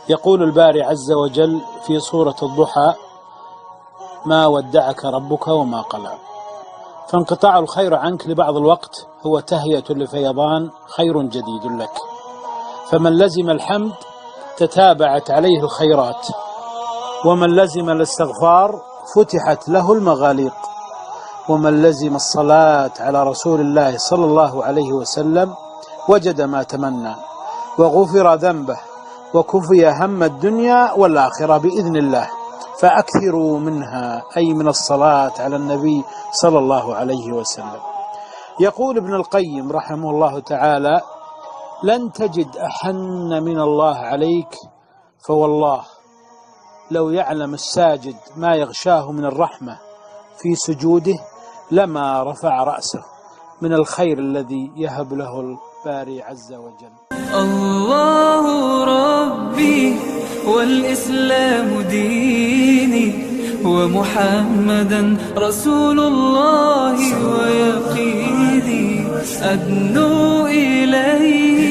يقول الباري عز وجل في سورة الضحى: ما ودعك ربك وما قلى. فانقطاع الخير عنك لبعض الوقت هو تهيئة لفيضان خير جديد لك. فمن لزم الحمد تتابعت عليه الخيرات، ومن لزم الاستغفار فتحت له المغاليق، ومن لزم الصلاة على رسول الله صلى الله عليه وسلم وجد ما تمنى وغفر ذنبه وكفي هم الدنيا والآخرة بإذن الله. فأكثروا منها، أي من الصلاة على النبي صلى الله عليه وسلم. يقول ابن القيم رحمه الله تعالى: لن تجد أحن من الله عليك، فوالله لو يعلم الساجد ما يغشاه من الرحمة في سجوده لما رفع رأسه من الخير الذي يهب له الباري عز وجل. الله ربي والإسلام ديني، ومحمدا رسول الله ويقيني، أدنو إليه